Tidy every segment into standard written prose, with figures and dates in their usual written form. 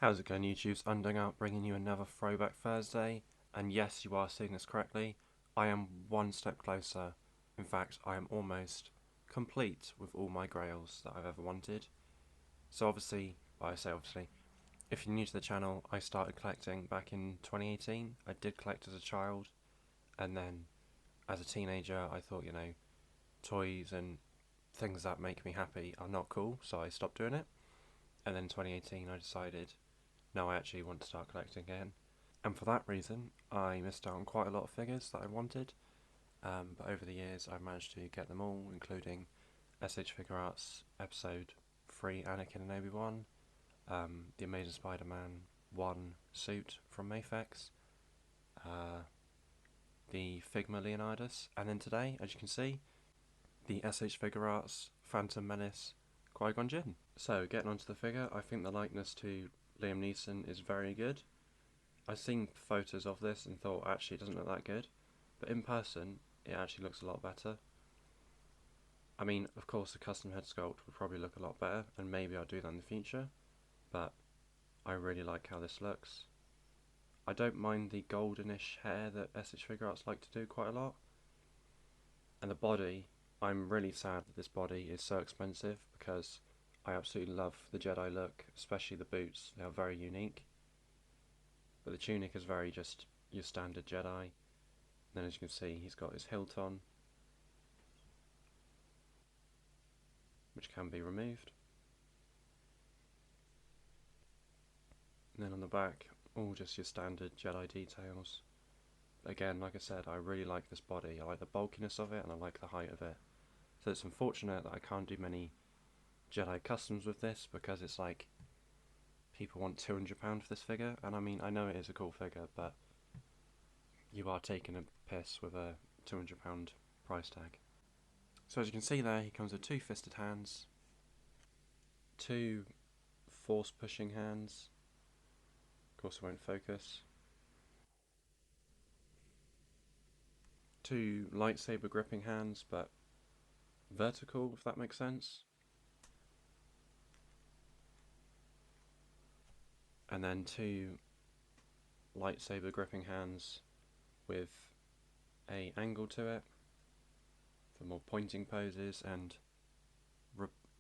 How's it going, YouTube's Undying out, bringing you another Throwback Thursday, and yes, you are seeing this correctly, I am one step closer. In fact, I am almost complete with all my grails that I've ever wanted. So obviously, well, I say obviously, if you're new to the channel, I started collecting back in 2018. I did collect as a child, and then as a teenager I thought, toys and things that make me happy are not cool, so I stopped doing it. And then in 2018 I decided, no, I actually want to start collecting again. And for that reason, I missed out on quite a lot of figures that I wanted. But over the years, I've managed to get them all, including S.H Figuarts Episode 3 Anakin and Obi-Wan, the Amazing Spider-Man 1 suit from Mafex, the Figma Leonidas, and then today, as you can see, the S.H Figuarts Phantom Menace Qui-Gon Jinn. So, getting onto the figure, I think the likeness to Liam Neeson is very good. I've seen photos of this and thought actually it doesn't look that good, but in person it actually looks a lot better. I mean, of course a custom head sculpt would probably look a lot better, and maybe I'll do that in the future, but I really like how this looks. I don't mind the goldenish hair that S.H Figuarts like to do quite a lot. And the body, I'm really sad that this body is so expensive because I absolutely love the Jedi look, especially the boots. They are very unique. But the tunic is very just your standard Jedi. Then as you can see, he's got his hilt on, which can be removed. And then on the back, all just your standard Jedi details. But again, like I said, I really like this body. I like the bulkiness of it and I like the height of it. So it's unfortunate that I can't do many Jedi customs with this because it's like people want £200 for this figure, and I mean, I know it is a cool figure, but you are taking a piss with a £200 price tag. So as you can see there, he comes with two fisted hands, two force pushing hands, of course it won't focus, two lightsaber gripping hands, but vertical, if that makes sense, and then two lightsaber gripping hands with a angle to it for more pointing poses and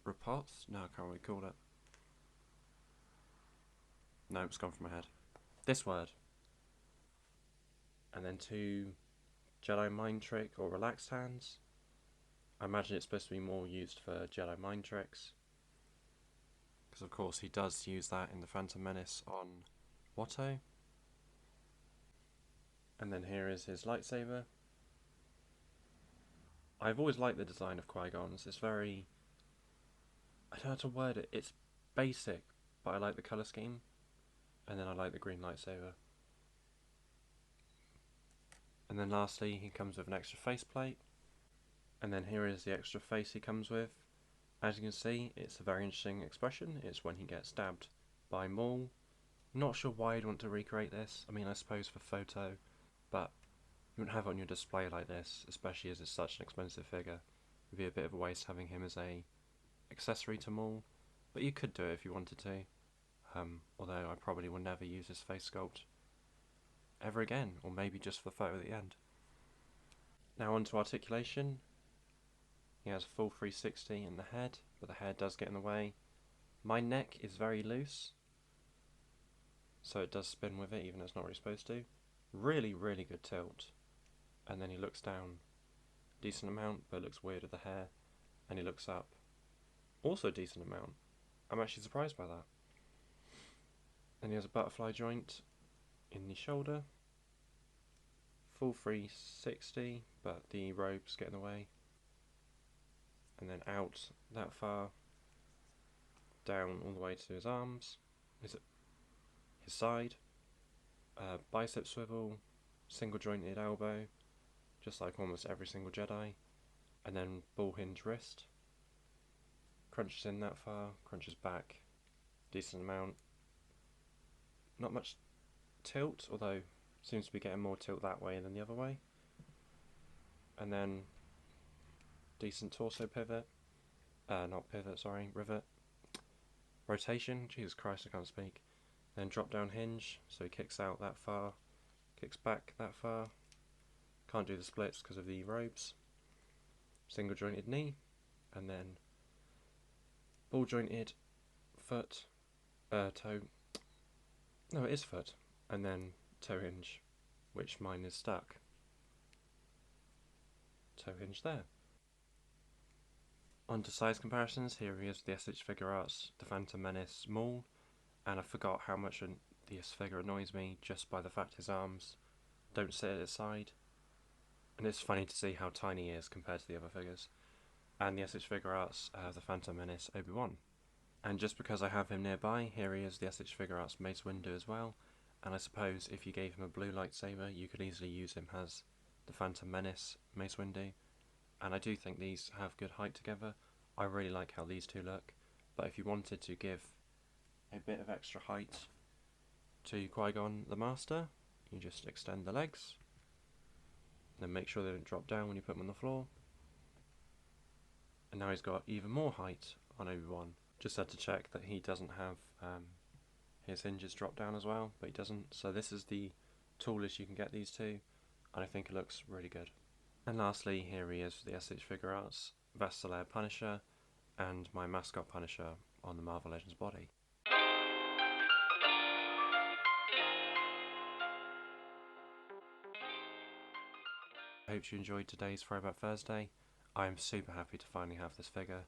riposte? No, I can't really call it. No, it's gone from my head. This word. And then two Jedi mind trick or relaxed hands. I imagine it's supposed to be more used for Jedi mind tricks, because of course he does use that in the Phantom Menace on Watto. And then here is his lightsaber. I've always liked the design of Qui-Gon's. It's very, I don't know how to word it, it's basic, but I like the colour scheme. And then I like the green lightsaber. And then lastly, he comes with an extra faceplate. And then here is the extra face he comes with. As you can see, it's a very interesting expression. It's when he gets stabbed by Maul. Not sure why you'd want to recreate this. I mean, I suppose for photo, but you wouldn't have it on your display like this, especially as it's such an expensive figure. It'd be a bit of a waste having him as a accessory to Maul, but you could do it if you wanted to. Although I probably will never use this face sculpt ever again, or maybe just for the photo at the end. Now on to articulation. He has a full 360 in the head, but the hair does get in the way. My neck is very loose, so it does spin with it even though it's not really supposed to. Really, really good tilt. And then he looks down decent amount, but looks weird with the hair. And he looks up also a decent amount. I'm actually surprised by that. Then he has a butterfly joint in the shoulder. Full 360, but the robes get in the way. And then out that far, down all the way to his arms, his side, bicep swivel, single jointed elbow, just like almost every single Jedi, and then ball hinge wrist, crunches in that far, crunches back, decent amount, not much tilt, although seems to be getting more tilt that way than the other way, and then decent torso pivot, not pivot, sorry, rivet, rotation, Jesus Christ I can't speak, then drop down hinge, so he kicks out that far, kicks back that far, can't do the splits because of the robes, single jointed knee, and then ball jointed foot, toe, no it is foot, and then toe hinge, which mine is stuck. Toe hinge there. On to size comparisons, here he is with the S.H Figuarts, the Phantom Menace Maul, and I forgot how much this figure annoys me just by the fact his arms don't sit at his side, and it's funny to see how tiny he is compared to the other figures. And the S.H Figuarts, the Phantom Menace Obi-Wan. And just because I have him nearby, here he is the S.H Figuarts Mace Windu as well, and I suppose if you gave him a blue lightsaber you could easily use him as the Phantom Menace Mace Windu, and I do think these have good height together. I really like how these two look, but if you wanted to give a bit of extra height to Qui-Gon the Master, you just extend the legs, then make sure they don't drop down when you put them on the floor. And now he's got even more height on Obi-Wan. Just had to check that he doesn't have his hinges drop down as well, but he doesn't. So this is the tallest you can get these two, and I think it looks really good. And lastly, here he is with the S.H Figuarts Vassalair Punisher and my mascot Punisher on the Marvel Legends body. I hope you enjoyed today's Throwback Thursday. I am super happy to finally have this figure.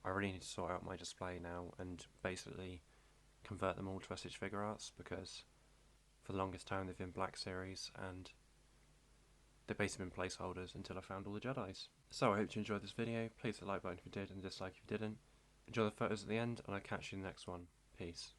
I really need to sort out my display now and basically convert them all to S.H Figuarts, because for the longest time they've been Black Series and they've basically been placeholders until I found all the Jedis. So I hope you enjoyed this video. Please hit the like button if you did and dislike if you didn't. Enjoy the photos at the end, and I'll catch you in the next one. Peace.